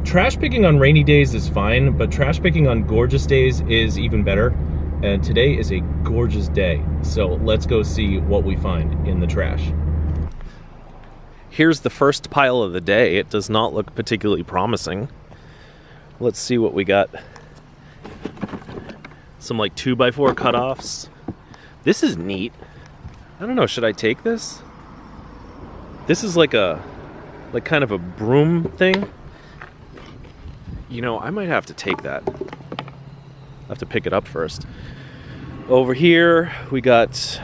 Trash picking on rainy days is fine, but trash picking on gorgeous days is even better. And today is a gorgeous day, so let's go see what we find in the trash. Here's the first pile of the day. It does not look particularly promising. Let's see what we got. Some like 2x4 cutoffs. This is neat. I don't know, should I take this? This is like kind of a broom thing. You know, I might have to take that. I have to pick it up first. Over here, we got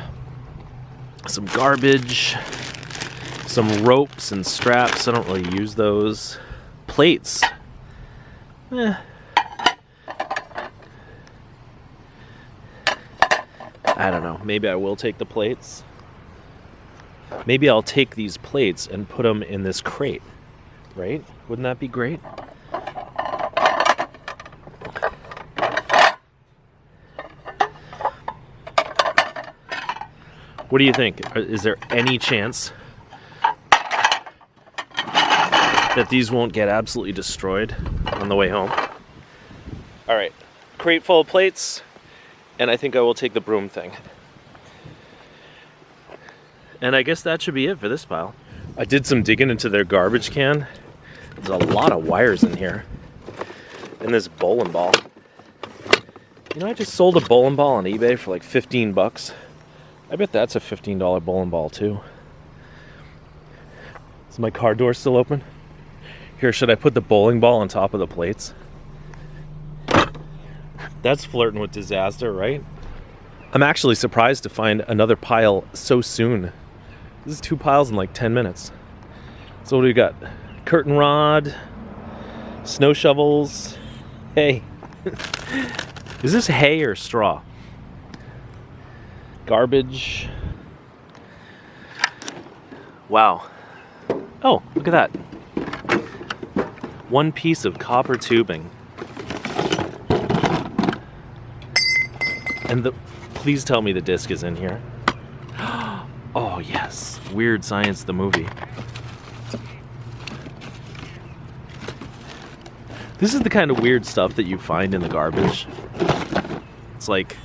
some garbage, some ropes and straps. I don't really use those. Plates. I don't know. Maybe I will take the plates. Maybe I'll take these plates and put them in this crate, right? Wouldn't that be great? What do you think? Is there any chance that these won't get absolutely destroyed on the way home? All right, crate full of plates, and I think I will take the broom thing. And I guess that should be it for this pile. I did some digging into their garbage can. There's a lot of wires in here. And this bowling ball. You know, I just sold a bowling ball on eBay for like 15 bucks. I bet that's a $15 bowling ball too. Is my car door still open? Here, should I put the bowling ball on top of the plates? That's flirting with disaster, right? I'm actually surprised to find another pile so soon. This is 2 piles in like 10 minutes. So what do we got? Curtain rod, snow shovels, hay. Is this hay or straw? Garbage. Wow. Oh, look at that. One piece of copper tubing. And please tell me the disc is in here. Oh yes, Weird Science the movie. This is the kind of weird stuff that you find in the garbage. It's like,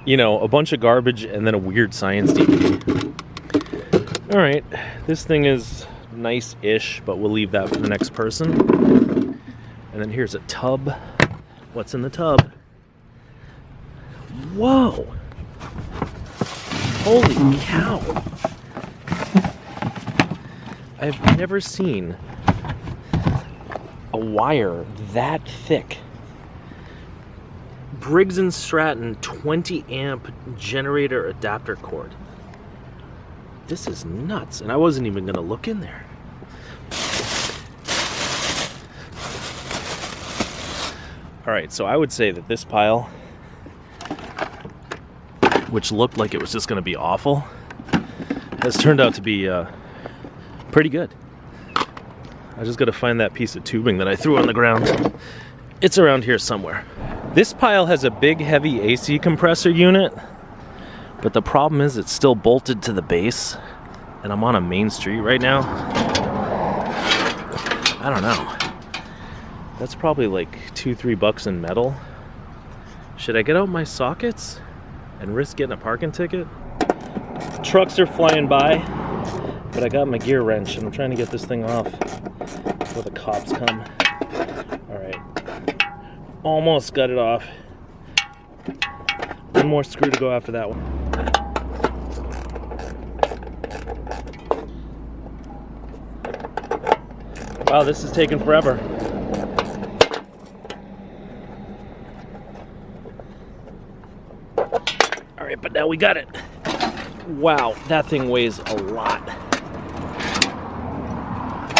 you know, a bunch of garbage and then a Weird Science DVD. All right, this thing is nice-ish, but we'll leave that for the next person. And then here's a tub. What's in the tub? Whoa! Holy cow! I've never seen a wire that thick. Briggs & Stratton 20 amp generator adapter cord. This is nuts, and I wasn't even gonna look in there. All right, so I would say that this pile, which looked like it was just gonna be awful, has turned out to be pretty good. I just gotta find that piece of tubing that I threw on the ground. It's around here somewhere. This pile has a big, heavy AC compressor unit, but the problem is it's still bolted to the base, and I'm on a main street right now. I don't know. That's probably like $2-3 bucks in metal. Should I get out my sockets and risk getting a parking ticket? Trucks are flying by, but I got my gear wrench and I'm trying to get this thing off before the cops come. All right, almost got it off. One more screw to go after that one. Wow, this is taking forever. All right, but now we got it. Wow, that thing weighs a lot.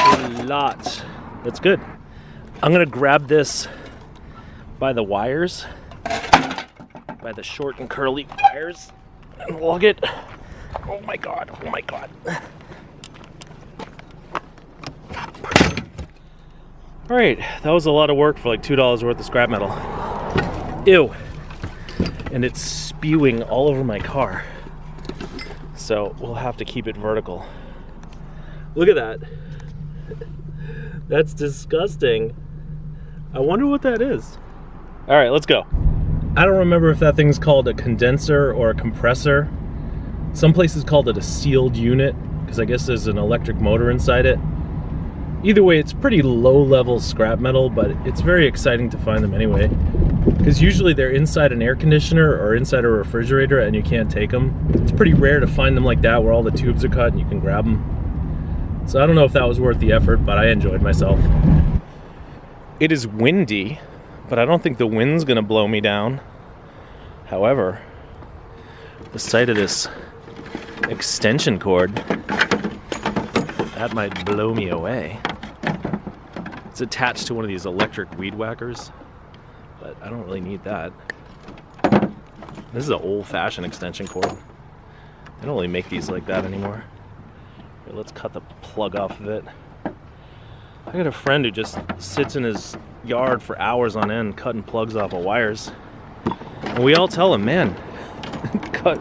A lot. That's good. I'm gonna grab this by the wires, by the short and curly wires, and lug it. Oh my God, oh my God. All right, that was a lot of work for like $2 worth of scrap metal. Ew. And it's spewing all over my car. So we'll have to keep it vertical. Look at that. That's disgusting. I wonder what that is. All right, let's go. I don't remember if that thing's called a condenser or a compressor. Some places called it a sealed unit, because I guess there's an electric motor inside it. Either way, it's pretty low-level scrap metal, but it's very exciting to find them anyway. Because usually they're inside an air conditioner or inside a refrigerator and you can't take them. It's pretty rare to find them like that where all the tubes are cut and you can grab them. So I don't know if that was worth the effort, but I enjoyed myself. It is windy, but I don't think the wind's gonna blow me down. However, the sight of this extension cord, that might blow me away. It's attached to one of these electric weed whackers, but I don't really need that. This is an old-fashioned extension cord. They don't really make these like that anymore. Here, let's cut the plug off of it. I got a friend who just sits in his yard for hours on end cutting plugs off of wires. And we all tell him, man, cut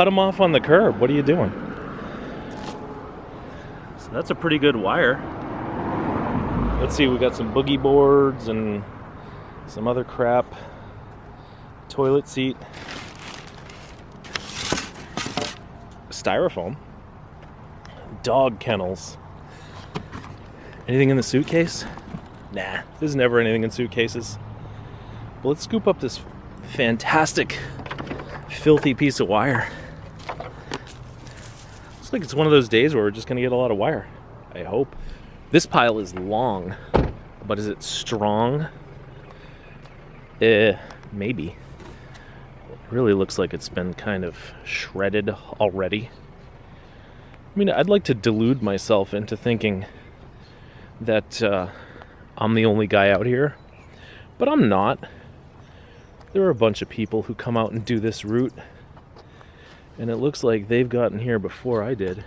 them off on the curb. What are you doing? So that's a pretty good wire. Let's see, we got some boogie boards and some other crap. Toilet seat. Styrofoam. Dog kennels. Anything in the suitcase? Nah, there's never anything in suitcases. But let's scoop up this fantastic, filthy piece of wire. Looks like it's one of those days where we're just gonna get a lot of wire. I hope. This pile is long, but is it strong? Maybe. It really looks like it's been kind of shredded already. I mean, I'd like to delude myself into thinking that I'm the only guy out here, but I'm not. There are a bunch of people who come out and do this route, and it looks like they've gotten here before I did.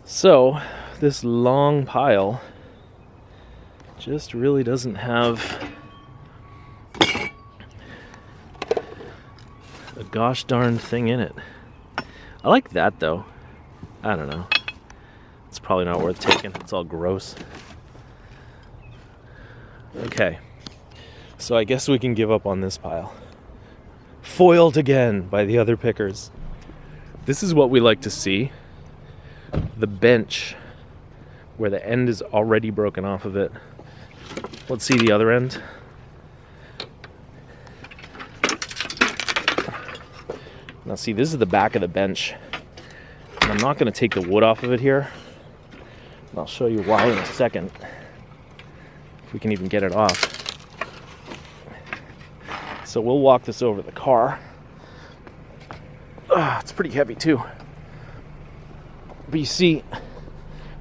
So, this long pile just really doesn't have a gosh darn thing in it. I like that though. I don't know. It's probably not worth taking. It's all gross. Okay. So I guess we can give up on this pile. Foiled again by the other pickers. This is what we like to see. The bench where the end is already broken off of it. Let's see the other end. Now see, this is the back of the bench. And I'm not going to take the wood off of it here. I'll show you why in a second. If we can even get it off. So we'll walk this over to the car. It's pretty heavy too. But you see,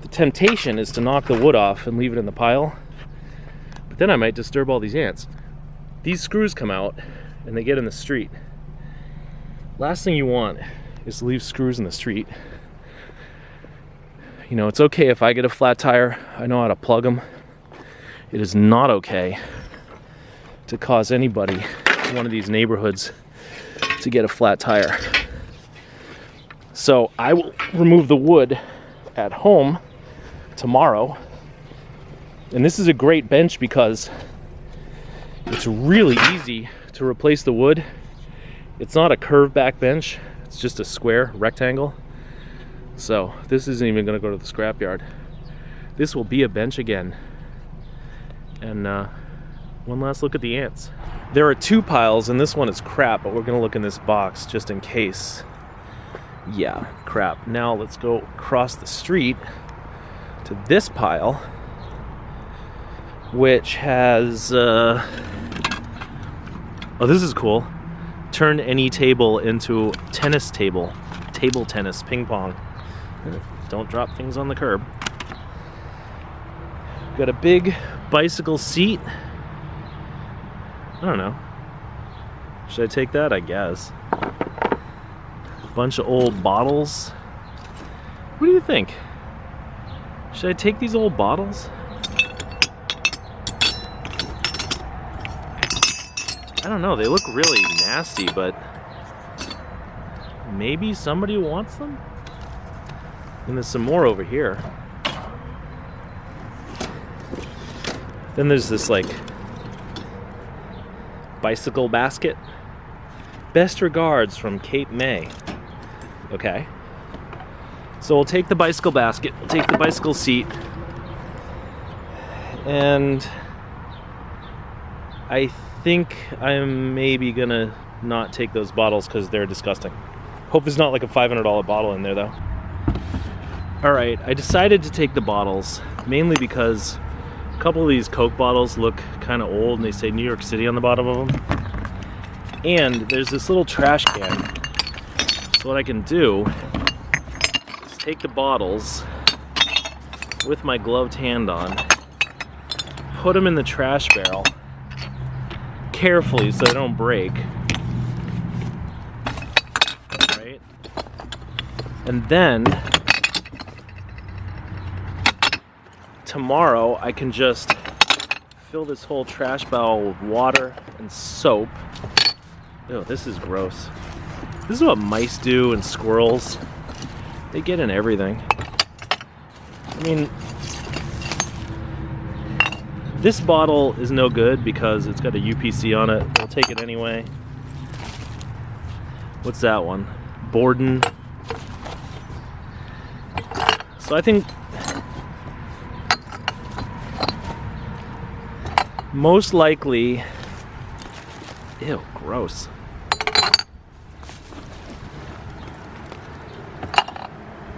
the temptation is to knock the wood off and leave it in the pile. But then I might disturb all these ants. These screws come out and they get in the street. Last thing you want is to leave screws in the street. You know, it's okay if I get a flat tire. I know how to plug them. It is not okay to cause anybody in one of these neighborhoods to get a flat tire. So I will remove the wood at home tomorrow. And this is a great bench because it's really easy to replace the wood. It's not a curved back bench. It's just a square rectangle. So this isn't even going to go to the scrapyard. This will be a bench again. And one last look at the ants. There are two piles and this one is crap, but we're going to look in this box just in case. Yeah, crap. Now let's go across the street to this pile, which has oh, this is cool. Turn any table into tennis table. Table tennis, ping pong. Don't drop things on the curb. Got a big bicycle seat. I don't know. Should I take that? I guess. Bunch of old bottles. What do you think? Should I take these old bottles? I don't know, they look really nasty, but maybe somebody wants them? And there's some more over here. Then there's this like bicycle basket. Best regards from Cape May. Okay. So we'll take the bicycle basket, we'll take the bicycle seat, and I think I'm maybe gonna not take those bottles because they're disgusting. Hope there's not like a $500 bottle in there though. Alright, I decided to take the bottles mainly because a couple of these Coke bottles look kind of old and they say New York City on the bottom of them. And there's this little trash can. So what I can do is take the bottles with my gloved hand on, put them in the trash barrel carefully so they don't break. Right? And then tomorrow I can just fill this whole trash barrel with water and soap. Ew, this is gross. This is what mice do and squirrels. They get in everything. I mean, this bottle is no good because it's got a UPC on it. We'll take it anyway. What's that one? Borden. So I think most likely, ew, gross.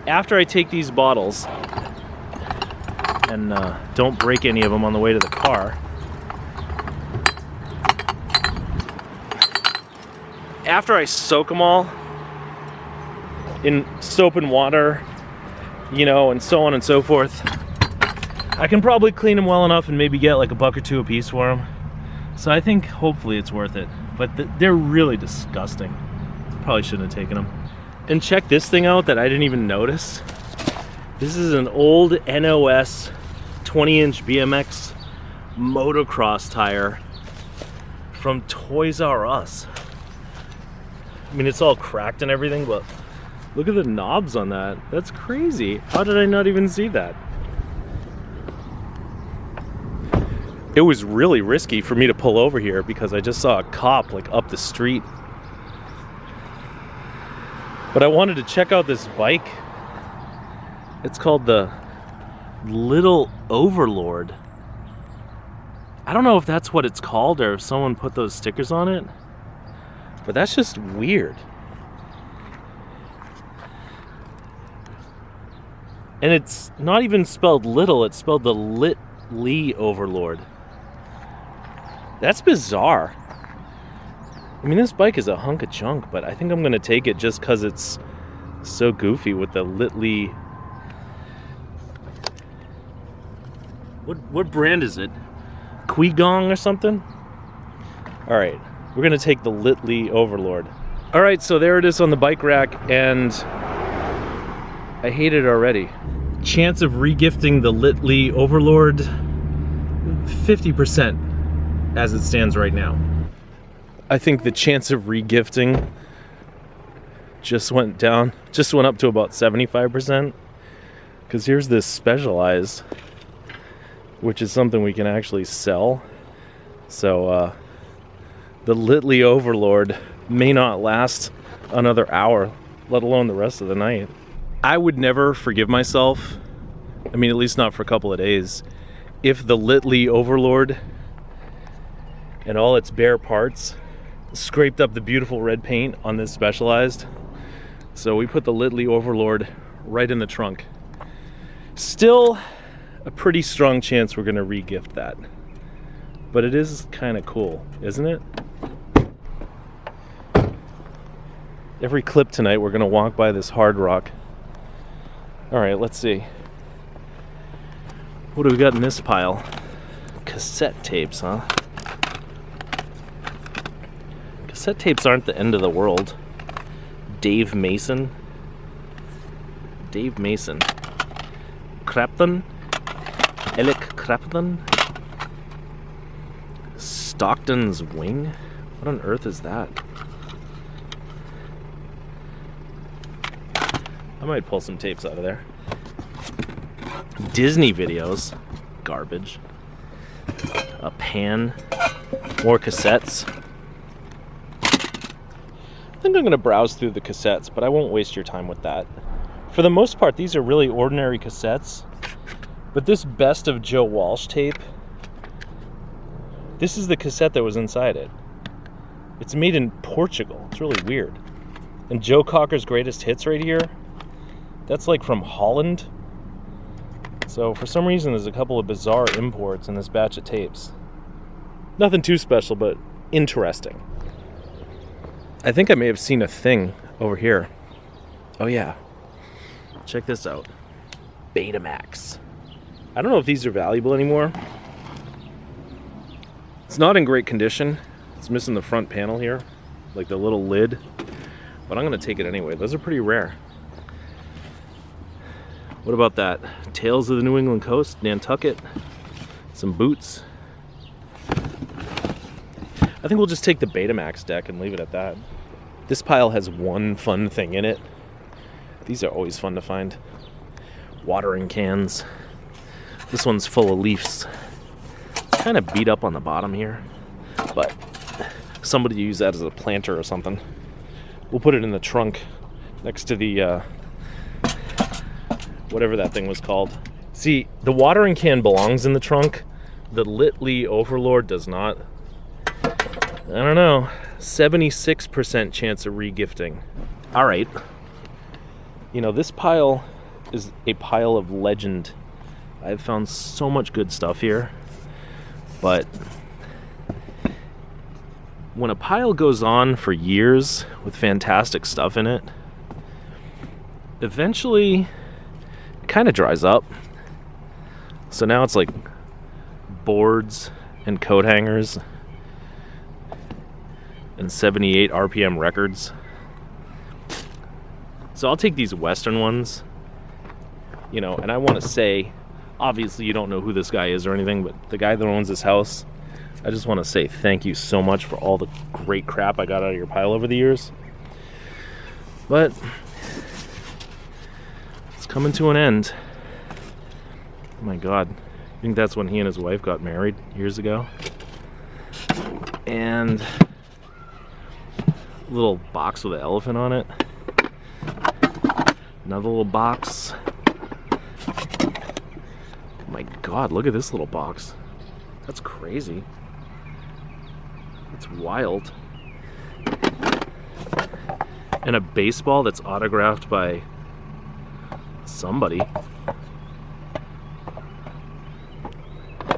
After I take these bottles and don't break any of them on the way to the car, after I soak them all in soap and water, you know, and so on and so forth, I can probably clean them well enough and maybe get like $1 or $2 a piece for them. So I think hopefully it's worth it. But they're really disgusting. Probably shouldn't have taken them. And check this thing out that I didn't even notice. This is an old NOS 20-inch BMX motocross tire from Toys R Us. I mean, it's all cracked and everything, but look at the knobs on that. That's crazy. How did I not even see that? It was really risky for me to pull over here because I just saw a cop like up the street. But I wanted to check out this bike. It's called the Little Overlord. I don't know if that's what it's called or if someone put those stickers on it, but that's just weird. And it's not even spelled little, it's spelled the Lit-Lee Overlord. That's bizarre. I mean, this bike is a hunk of junk, but I think I'm gonna take it just because it's so goofy with the Lit-Lee. What brand is it? Qui-Gong or something? All right, we're gonna take the Lit-Lee Overlord. All right, so there it is on the bike rack, and I hate it already. Chance of regifting the Lit-Lee Overlord, 50% as it stands right now. I think the chance of regifting just went up to about 75%. Because here's this Specialized, which is something we can actually sell. So the Lit-Lee Overlord may not last another hour, let alone the rest of the night. I would never forgive myself, I mean, at least not for a couple of days, if the Lit-Lee Overlord and all its bare parts scraped up the beautiful red paint on this Specialized. So we put the Lit-Lee Overlord right in the trunk. Still a pretty strong chance we're gonna re-gift that. But it is kind of cool, isn't it? Every clip tonight we're gonna walk by this Hard Rock. All right, let's see. What do we got in this pile? Cassette tapes, huh? Cassette tapes aren't the end of the world. Dave Mason. Dave Mason. Crapton. Alec Crapton. Stockton's Wing? What on earth is that? I might pull some tapes out of there. Disney videos. Garbage. A pan. More cassettes. I think I'm going to browse through the cassettes, but I won't waste your time with that. For the most part, these are really ordinary cassettes. But this Best of Joe Walsh tape, this is the cassette that was inside it. It's made in Portugal. It's really weird. And Joe Cocker's Greatest Hits right here, that's like from Holland. So for some reason, there's a couple of bizarre imports in this batch of tapes. Nothing too special, but interesting. I think I may have seen a thing over here. Oh yeah. Check this out. Betamax. I don't know if these are valuable anymore. It's not in great condition. It's missing the front panel here, like the little lid. But I'm going to take it anyway. Those are pretty rare. What about that? Tales of the New England Coast, Nantucket. Some boots. I think we'll just take the Betamax deck and leave it at that. This pile has one fun thing in it. These are always fun to find. Watering cans. This one's full of leaves. It's kind of beat up on the bottom here, but somebody used that as a planter or something. We'll put it in the trunk next to the whatever that thing was called. See, the watering can belongs in the trunk. The Litly Overlord does not. I don't know. 76% chance of regifting. All right. You know, this pile is a pile of legend. I've found so much good stuff here. But when a pile goes on for years with fantastic stuff in it, eventually it kind of dries up. So now it's like boards and coat hangers and 78 RPM records. So I'll take these Western ones, you know, and I want to say, obviously you don't know who this guy is or anything, but the guy that owns this house, I just want to say thank you so much for all the great crap I got out of your pile over the years. But it's coming to an end. Oh my God. I think that's when he and his wife got married years ago. And a little box with an elephant on it. Another little box. Oh my God, look at this little box. That's crazy. It's wild. And a baseball that's autographed by somebody.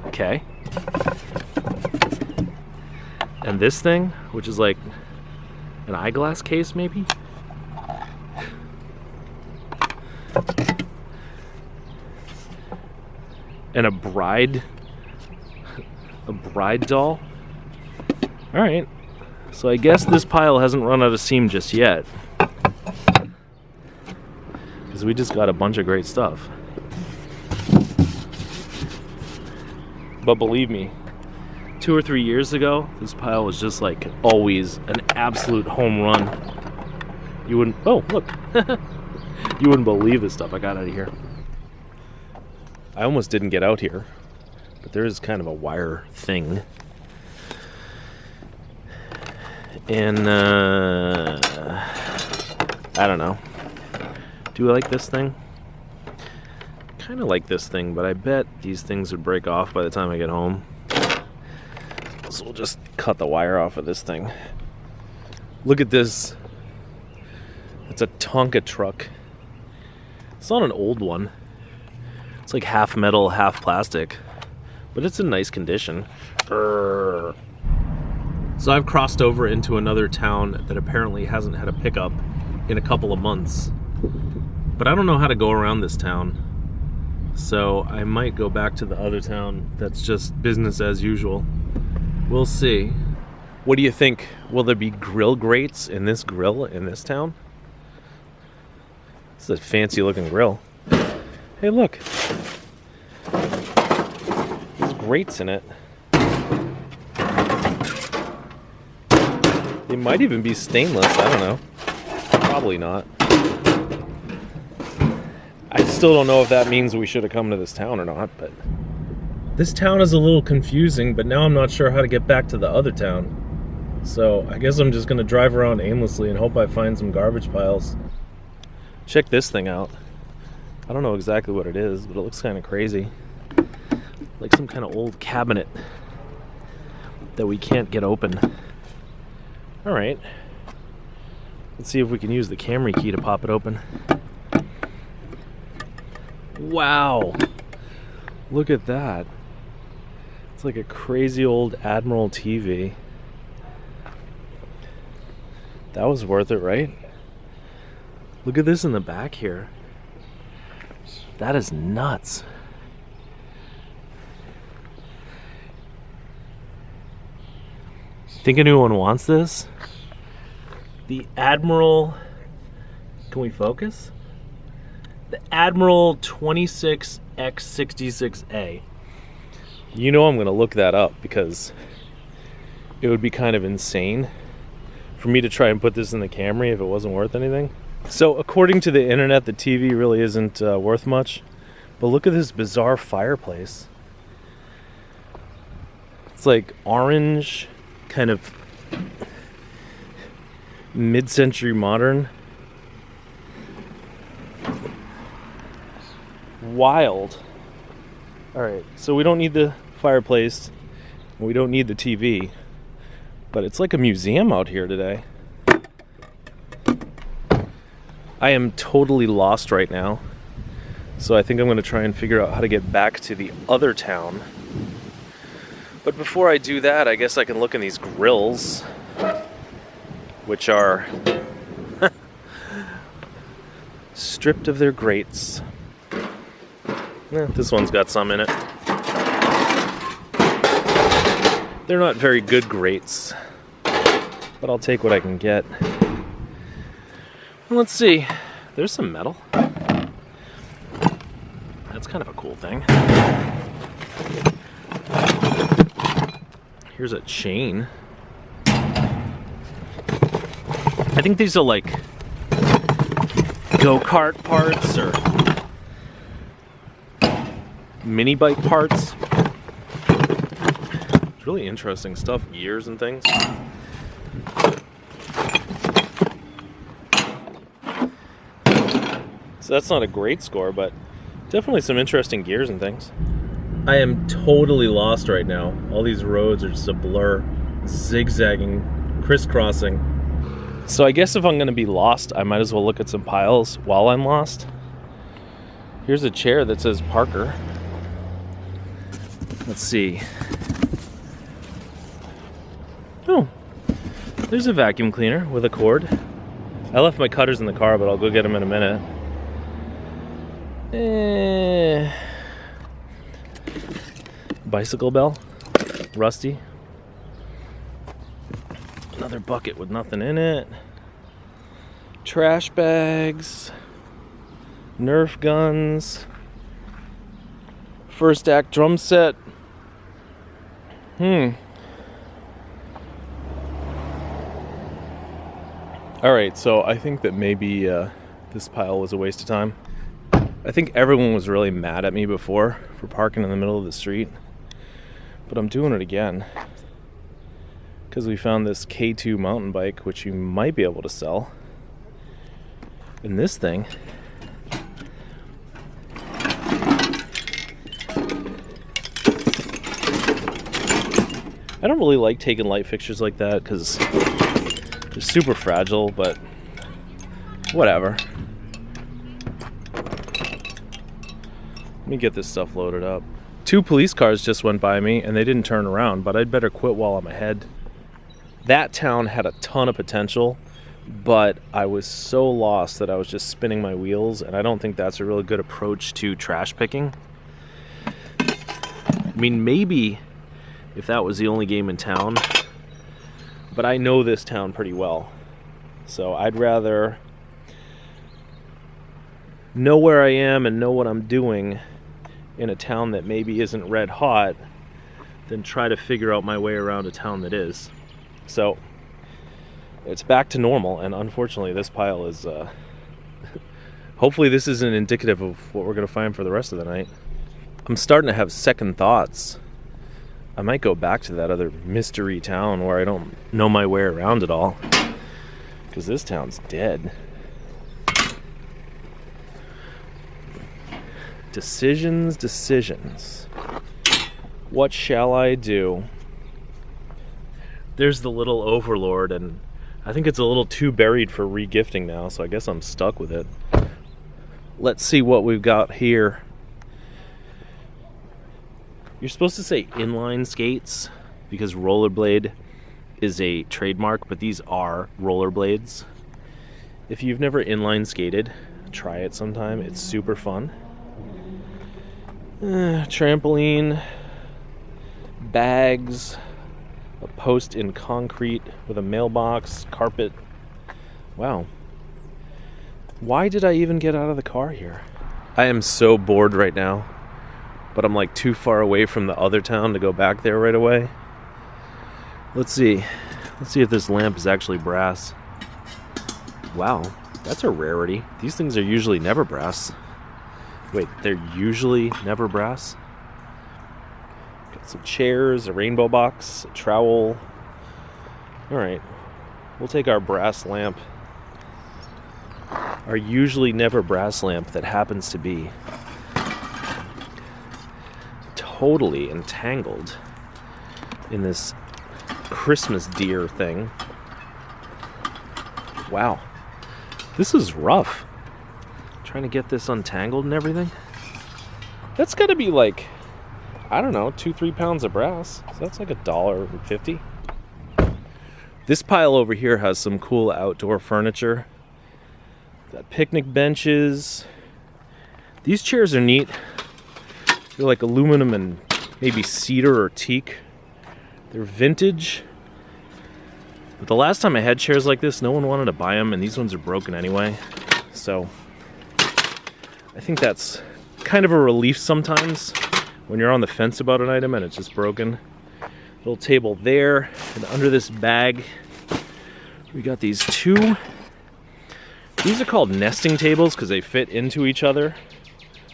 Okay. And this thing, which is like an eyeglass case maybe? And a bride doll. All right, so I guess this pile hasn't run out of steam just yet, because we just got a bunch of great stuff. But believe me, 2 or 3 years ago, this pile was just like always an absolute home run. You wouldn't, oh look, you wouldn't believe the stuff I got out of here. I almost didn't get out here, but there is kind of a wire thing. And I don't know. Do I like this thing? Kind of like this thing, but I bet these things would break off by the time I get home. So we'll just cut the wire off of this thing. Look at this. It's a Tonka Truck. It's not an old one. It's like half metal, half plastic, but it's in nice condition. So I've crossed over into another town that apparently hasn't had a pickup in a couple of months. But I don't know how to go around this town. So I might go back to the other town that's just business as usual. We'll see. What do you think? Will there be grill grates in this grill in this town? This is a fancy looking grill. Hey, look. There's grates in it. They might even be stainless. I don't know. Probably not. I Still don't know if that means we should have come to this town or not, but this town is a little confusing, but now I'm not sure how to get back to the other town. So I guess I'm just gonna drive around aimlessly and hope I find some garbage piles. Check this thing out. I don't know exactly what it is, but it looks kind of crazy. Like some kind of old cabinet that we can't get open. Alright. Let's see if we can use the Camry key to pop it open. Wow! Look at that. It's like a crazy old Admiral TV. That was worth it, right? Look at this in the back here. That is nuts. Think anyone wants this? The Admiral... Can we focus? The Admiral 26X66A. You know I'm going to look that up because it would be kind of insane for me to try and put this in the Camry if it wasn't worth anything. So according to the internet, the TV really isn't worth much. But look at this bizarre fireplace. It's like orange, kind of mid-century modern. Wild. Alright, so we don't need the fireplace. We don't need the TV. But it's like a museum out here today. I am totally lost right now. So I think I'm going to try and figure out how to get back to the other town. But before I do that, I guess I can look in these grills, which are stripped of their grates. This one's got some in it. They're not very good grates, but I'll take what I can get. Let's see. There's some metal. That's kind of a cool thing. Here's a chain. I think these are like go-kart parts or mini bike parts. It's really interesting stuff, gears and things. So that's not a great score, but definitely some interesting gears and things. I am totally lost right now. All these roads are just a blur, zigzagging, crisscrossing. So I guess if I'm going to be lost, I might as well look at some piles while I'm lost. Here's a chair that says Parker. Let's see. Oh, there's a vacuum cleaner with a cord. I left my cutters in the car, but I'll go get them in a minute. Bicycle bell, rusty. Another bucket with nothing in it. Trash bags. Nerf guns. First act drum set. Alright, so I think that maybe this pile was a waste of time. I think everyone was really mad at me before for parking in the middle of the street. But I'm doing it again. Because we found this K2 mountain bike, which you might be able to sell. And this thing. I don't really like taking light fixtures like that because they're super fragile, but whatever. Let me get this stuff loaded up. 2 police cars just went by me and they didn't turn around, but I'd better quit while I'm ahead. That town had a ton of potential, but I was so lost that I was just spinning my wheels, and I don't think that's a really good approach to trash picking. I mean, maybe if that was the only game in town, but I know this town pretty well. So I'd rather know where I am and know what I'm doing in a town that maybe isn't red hot than try to figure out my way around a town that is. So it's back to normal, and unfortunately this pile is Hopefully this isn't indicative of what we're going to find for the rest of the night. I'm starting to have second thoughts. I might go back to that other mystery town where I don't know my way around at all. Because this town's dead. Decisions. What shall I do? There's the little overlord, and I think it's a little too buried for regifting now, so I guess I'm stuck with it. Let's see what we've got here. You're supposed to say inline skates because rollerblade is a trademark, but these are rollerblades. If you've never inline skated, try it sometime. It's super fun. Trampoline, bags, a post in concrete with a mailbox, carpet. Wow. Why did I even get out of the car here? I am so bored right now, but I'm like too far away from the other town to go back there right away. Let's see if this lamp is actually brass. Wow, that's a rarity. These things are usually never brass. Wait, they're usually never brass? Got some chairs, a rainbow box, a trowel. Alright, we'll take our brass lamp. Our usually never brass lamp that happens to be totally entangled in this Christmas deer thing. Wow, this is rough. Trying to get this untangled and everything. That's got to be like, I don't know, 2-3 pounds of brass. So that's like $1.50. This pile over here has some cool outdoor furniture. Got picnic benches. These chairs are neat. They're like aluminum and maybe cedar or teak. They're vintage. But the last time I had chairs like this, no one wanted to buy them, and these ones are broken anyway. So I think that's kind of a relief sometimes when you're on the fence about an item and it's just broken. Little table there, and under this bag we got these two. These are called nesting tables because they fit into each other.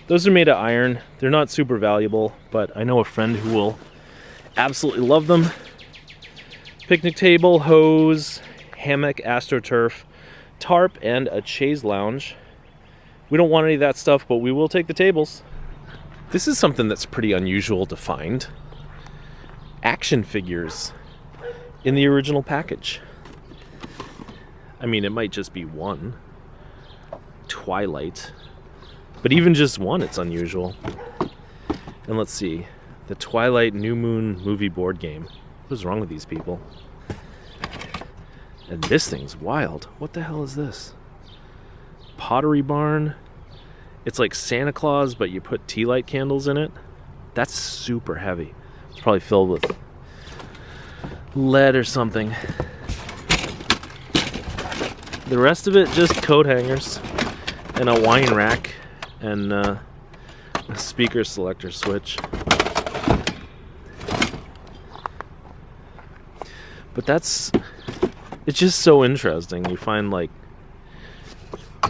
Those are made of iron. They're not super valuable, but I know a friend who will absolutely love them. Picnic table, hose, hammock, astroturf, tarp, and a chaise lounge. We don't want any of that stuff, but we will take the tables. This is something that's pretty unusual to find. Action figures in the original package. I mean, it might just be one. Twilight. But even just one, it's unusual. And let's see. The Twilight New Moon movie board game. What is wrong with these people? And this thing's wild. What the hell is this? Pottery barn. It's like Santa Claus, but you put tea light candles in it. That's super heavy. It's probably filled with lead or something. The rest of it, just coat hangers and a wine rack and a speaker selector switch. But it's just so interesting. You find like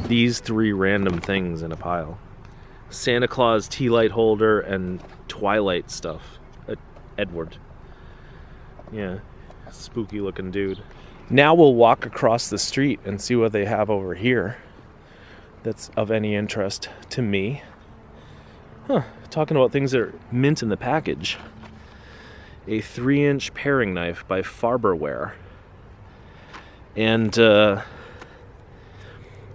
these three random things in a pile. Santa Claus tea light holder and Twilight stuff. Edward. Yeah, spooky looking dude. Now we'll walk across the street and see what they have over here that's of any interest to me. Talking about things that are mint in the package. A 3-inch paring knife by Farberware. And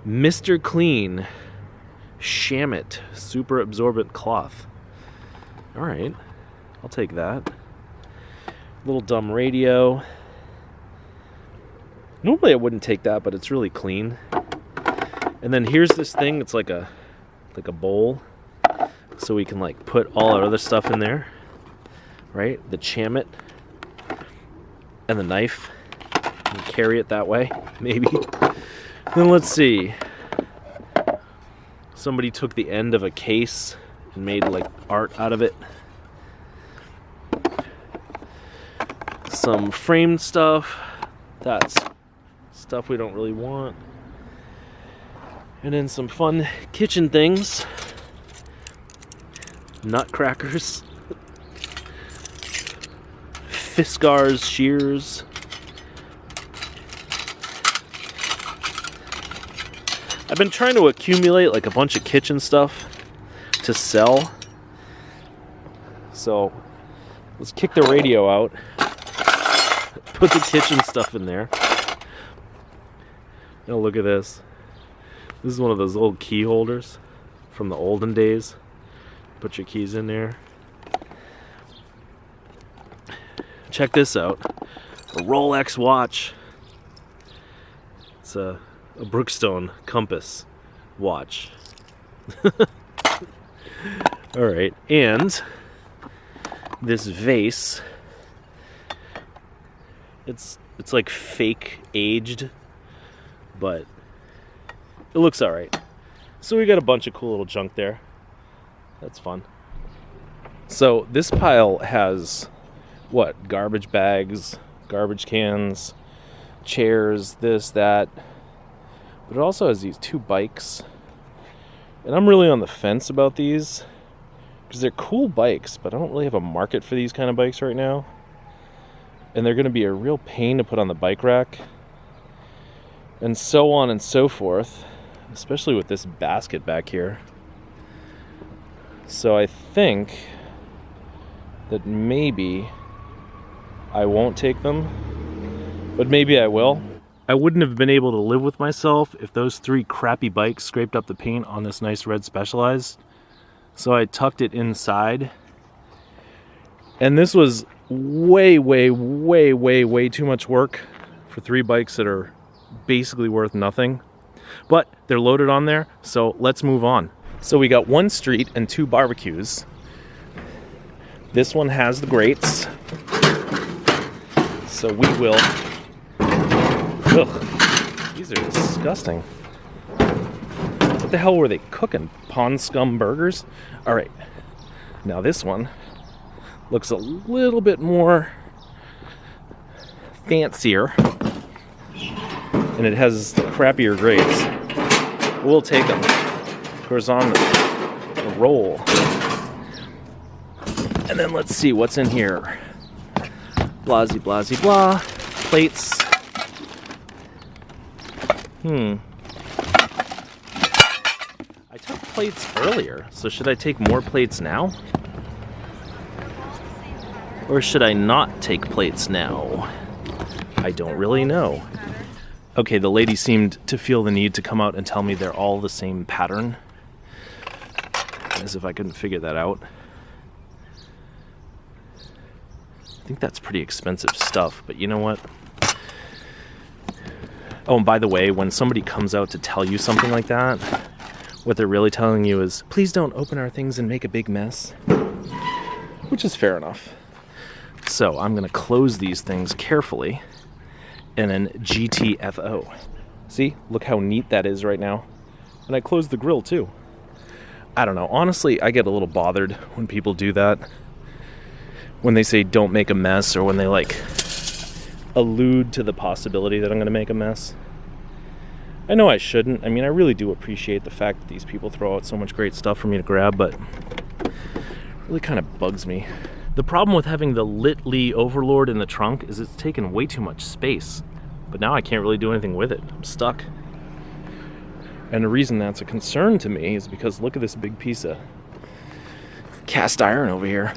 Mr. Clean Shamit super absorbent cloth. Alright, I'll take that. Little dumb radio. Normally I wouldn't take that, but it's really clean. And then here's this thing, it's like a bowl. So we can like put all our other stuff in there. Right? The Shamit and the knife. And carry it that way, maybe. Then let's see. Somebody took the end of a case and made like art out of it. Some framed stuff. That's stuff we don't really want. And then some fun kitchen things. Nutcrackers. Fiskars shears. I've been trying to accumulate like a bunch of kitchen stuff to sell. So let's kick the radio out. Put the kitchen stuff in there. Oh, look at this. This is one of those old key holders from the olden days. Put your keys in there. Check this out. A Rolex watch. It's a Brookstone compass watch. Alright, and this vase. It's like fake aged, but it looks alright. So we got a bunch of cool little junk there. That's fun. So this pile has what? Garbage bags, garbage cans, chairs, this, that. But it also has these 2 bikes. And I'm really on the fence about these because they're cool bikes, but I don't really have a market for these kind of bikes right now. And they're going to be a real pain to put on the bike rack. And so on and so forth, especially with this basket back here. So I think that maybe I won't take them, but maybe I will. I wouldn't have been able to live with myself if those 3 crappy bikes scraped up the paint on this nice red Specialized. So I tucked it inside. And this was way too much work for 3 bikes that are basically worth nothing. But they're loaded on there, so let's move on. So we got 1 street and 2 barbecues. This one has the grates. So we will... Ugh, these are disgusting. What the hell were they cooking? Pond scum burgers? Alright, now this one looks a little bit more fancier. And it has crappier grates. We'll take them. Of course, on the roll. And then let's see what's in here. Blasey, blasey, blah. Plates. I took plates earlier, so should I take more plates now? Or should I not take plates now? I don't really know. Okay, the lady seemed to feel the need to come out and tell me they're all the same pattern. As if I couldn't figure that out. I think that's pretty expensive stuff, but you know what? Oh, and by the way, when somebody comes out to tell you something like that, what they're really telling you is, please don't open our things and make a big mess. Which is fair enough. So I'm going to close these things carefully and then GTFO. See? Look how neat that is right now. And I closed the grill too. I don't know. Honestly, I get a little bothered when people do that. When they say don't make a mess, or when they like allude to the possibility that I'm going to make a mess. I know I shouldn't. I mean, I really do appreciate the fact that these people throw out so much great stuff for me to grab, but it really kind of bugs me. The problem with having the Lit-Lee Overlord in the trunk is it's taken way too much space. But now I can't really do anything with it. I'm stuck. And the reason that's a concern to me is because look at this big piece of cast iron over here.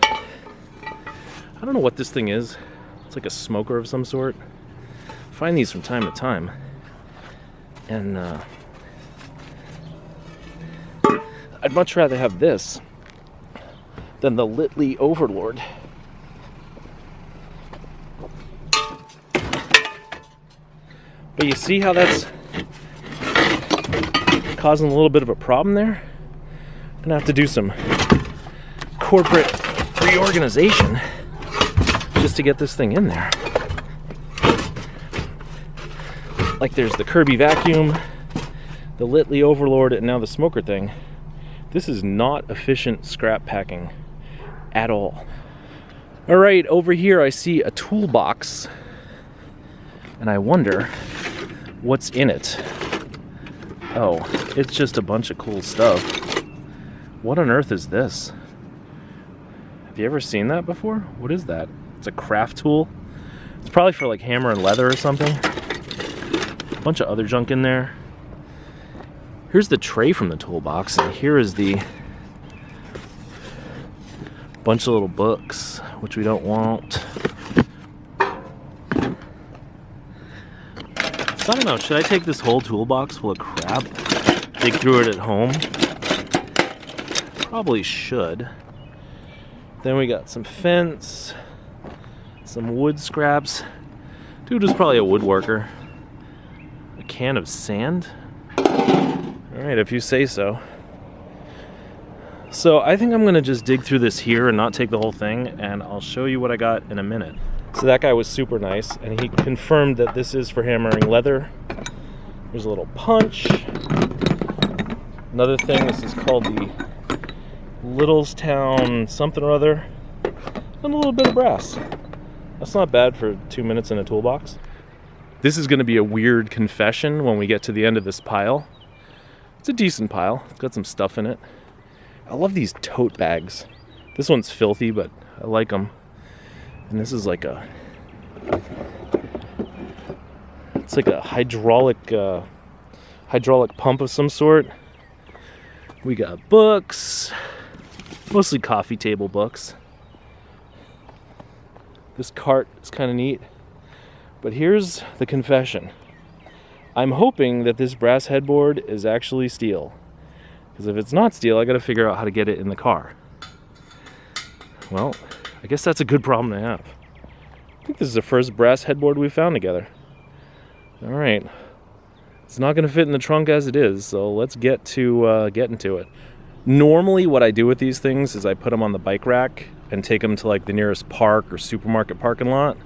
I don't know what this thing is. It's like a smoker of some sort. I find these from time to time. And I'd much rather have this than the Lit-Lee Overlord. But you see how that's causing a little bit of a problem there? I'm gonna have to do some corporate reorganization just to get this thing in there. Like there's the Kirby vacuum, the Lit-Lee Overlord, and now the smoker thing. This is not efficient scrap packing at all. All right, over here I see a toolbox, and I wonder what's in it. Oh, it's just a bunch of cool stuff. What on earth is this? Have you ever seen that before? What is that? It's a craft tool. It's probably for like hammer and leather or something. A bunch of other junk in there. Here's the tray from the toolbox, and here is the bunch of little books, which we don't want. So I don't know, should I take this whole toolbox full of crap, dig through it at home? Probably should. Then we got some fence, some wood scraps. Dude was probably a woodworker. A can of sand? Alright, if you say so. So I think I'm gonna just dig through this here and not take the whole thing, and I'll show you what I got in a minute. So that guy was super nice, and he confirmed that this is for hammering leather. There's a little punch. Another thing, this is called the Littlestown something or other. And a little bit of brass. That's not bad for 2 minutes in a toolbox. This is gonna be a weird confession when we get to the end of this pile. It's a decent pile, it's got some stuff in it. I love these tote bags. This one's filthy, but I like them. And this is like a, it's like a hydraulic pump of some sort. We got books, mostly coffee table books. This cart is kind of neat. But here's the confession. I'm hoping that this brass headboard is actually steel. Because if it's not steel, I gotta figure out how to get it in the car. Well, I guess that's a good problem to have. I think this is the first brass headboard we've found together. Alright. It's not gonna fit in the trunk as it is, so let's get to getting to it. Normally what I do with these things is I put them on the bike rack and take them to like the nearest park or supermarket parking lot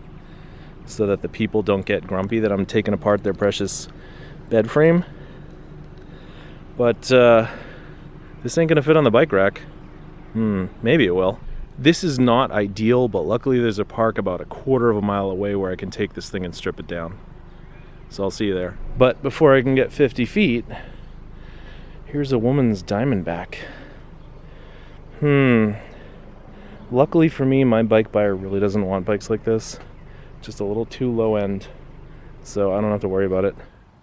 so that the people don't get grumpy that I'm taking apart their precious bed frame. But this ain't gonna fit on the bike rack. Maybe it will. This is not ideal, but luckily there's a park about a quarter of a mile away where I can take this thing and strip it down. So I'll see you there. But before I can get 50 feet, here's a woman's Diamondback. Luckily for me, my bike buyer really doesn't want bikes like this. Just a little too low end. So I don't have to worry about it.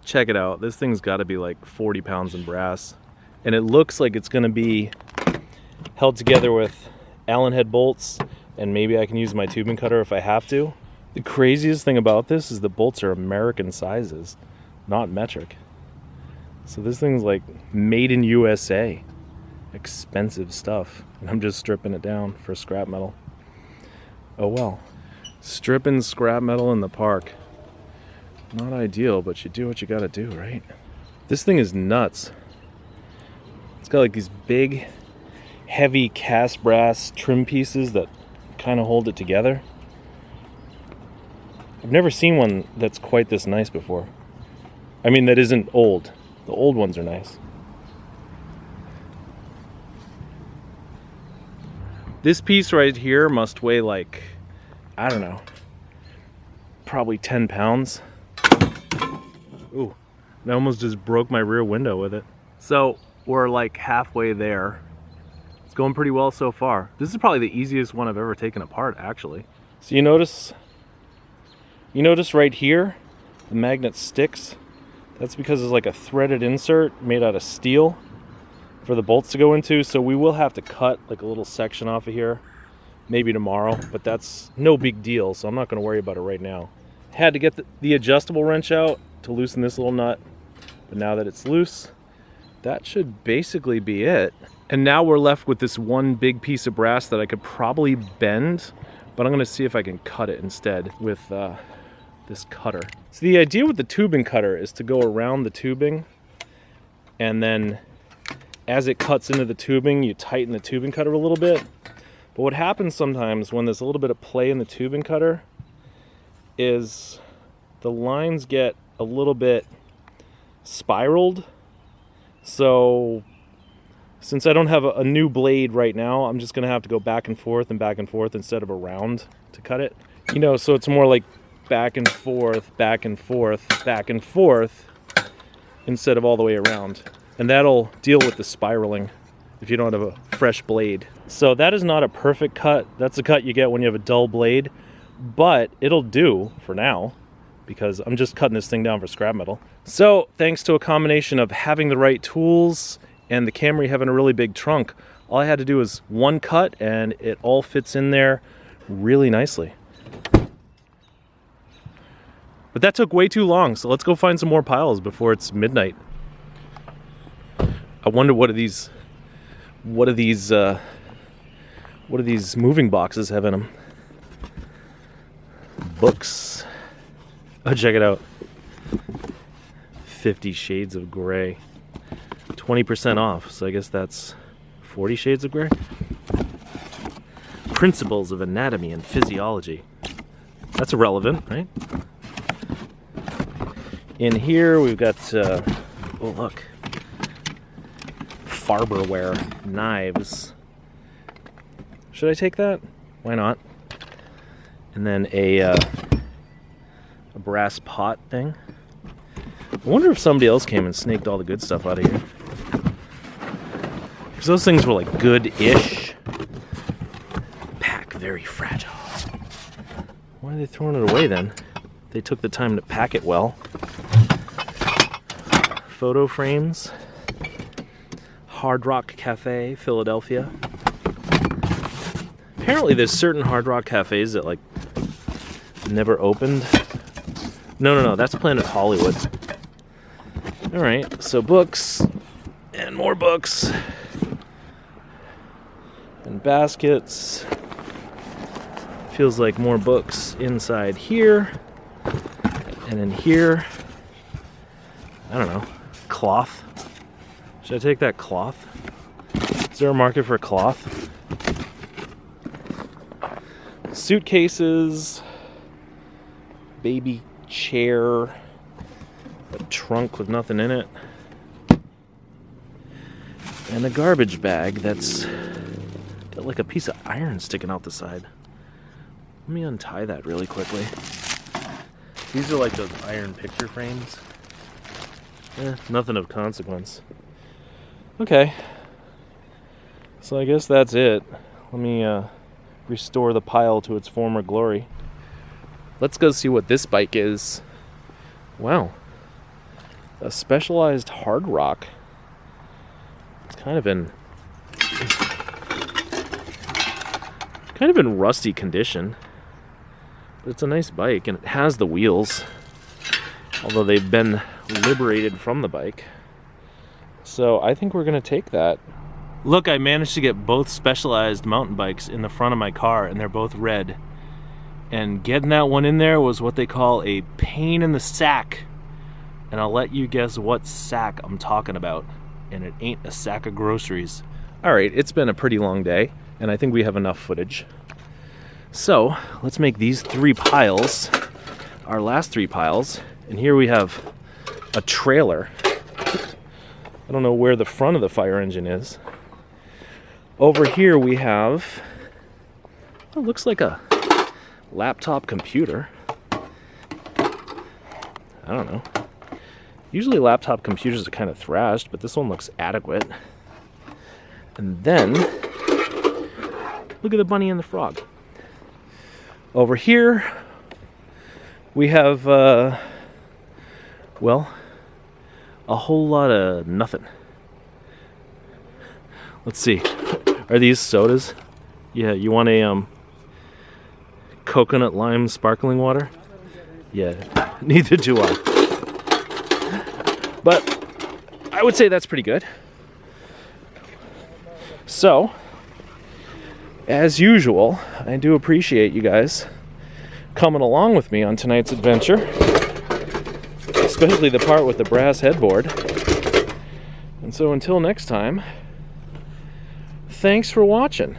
Check it out. This thing's got to be like 40 pounds in brass. And it looks like it's going to be held together with Allen head bolts, and maybe I can use my tubing cutter if I have to. The craziest thing about this is the bolts are American sizes, not metric. So this thing's like made in USA. Expensive stuff. And I'm just stripping it down for scrap metal. Oh well. Stripping scrap metal in the park. Not ideal, but you do what you gotta do, right? This thing is nuts. It's got like these big, heavy cast brass trim pieces that kind of hold it together. I've never seen one that's quite this nice before. I mean, that isn't old. The old ones are nice. This piece right here must weigh like, I don't know, probably 10 pounds. Ooh, I almost just broke my rear window with it. So we're like halfway there. It's going pretty well so far. This is probably the easiest one I've ever taken apart, actually. So you notice right here, the magnet sticks. That's because it's like a threaded insert made out of steel for the bolts to go into. So we will have to cut like a little section off of here, maybe tomorrow, but that's no big deal. So I'm not gonna worry about it right now. Had to get the adjustable wrench out to loosen this little nut, but now that it's loose, that should basically be it. And now we're left with this one big piece of brass that I could probably bend, but I'm gonna see if I can cut it instead with this cutter. So the idea with the tubing cutter is to go around the tubing, and then as it cuts into the tubing, you tighten the tubing cutter a little bit. But what happens sometimes when there's a little bit of play in the tubing cutter is the lines get a little bit spiraled. So since I don't have a new blade right now, I'm just gonna have to go back and forth instead of around to cut it. You know, so it's more like back and forth, back and forth, back and forth, instead of all the way around. And that'll deal with the spiraling if you don't have a fresh blade. So that is not a perfect cut. That's the cut you get when you have a dull blade, but it'll do for now because I'm just cutting this thing down for scrap metal. So thanks to a combination of having the right tools and the Camry having a really big trunk, all I had to do was one cut and it all fits in there really nicely. But that took way too long, so let's go find some more piles before it's midnight. I wonder what do these moving boxes have in them? Books. Oh, check it out. 50 Shades of Grey. 20% off, so I guess that's 40 Shades of Grey. Principles of Anatomy and Physiology. That's irrelevant, right? In here we've got, oh look, Farberware knives. Should I take that? Why not? And then a brass pot thing. I wonder if somebody else came and snaked all the good stuff out of here. Because those things were like good-ish. Pack very fragile. Why are they throwing it away then? They took the time to pack it well. Photo frames. Hard Rock Cafe, Philadelphia. Apparently there's certain Hard Rock cafes that like never opened. No, that's Planet Hollywood. Alright, so books and more books and baskets. Feels like more books inside here and in here. I don't know, cloth. Should I take that cloth? Is there a market for cloth? Suitcases, baby chair, a trunk with nothing in it, and a garbage bag that's got like a piece of iron sticking out the side. Let me untie that really quickly. These are like those iron picture frames. Nothing of consequence. Okay, so I guess that's it. Let me restore the pile to its former glory. Let's go see what this bike is. Wow, a Specialized Hard Rock. It's kind of in rusty condition, but it's a nice bike and it has the wheels, although they've been liberated from the bike. So I think we're gonna take that. Look, I managed to get both Specialized mountain bikes in the front of my car and they're both red. And getting that one in there was what they call a pain in the sack. And I'll let you guess what sack I'm talking about. And it ain't a sack of groceries. Alright, it's been a pretty long day and I think we have enough footage. So let's make these 3 piles our last 3 piles. And here we have a trailer. I don't know where the front of the fire engine is. Over here we have, oh, looks like a laptop computer. I don't know. Usually laptop computers are kind of thrashed, but this one looks adequate. And then, look at the bunny and the frog. Over here, we have, well, a whole lot of nothing. Let's see. Are these sodas? Yeah, you want a coconut lime sparkling water? Yeah, neither do I. But I would say that's pretty good. So, as usual, I do appreciate you guys coming along with me on tonight's adventure. Especially the part with the brass headboard. And so until next time, thanks for watching.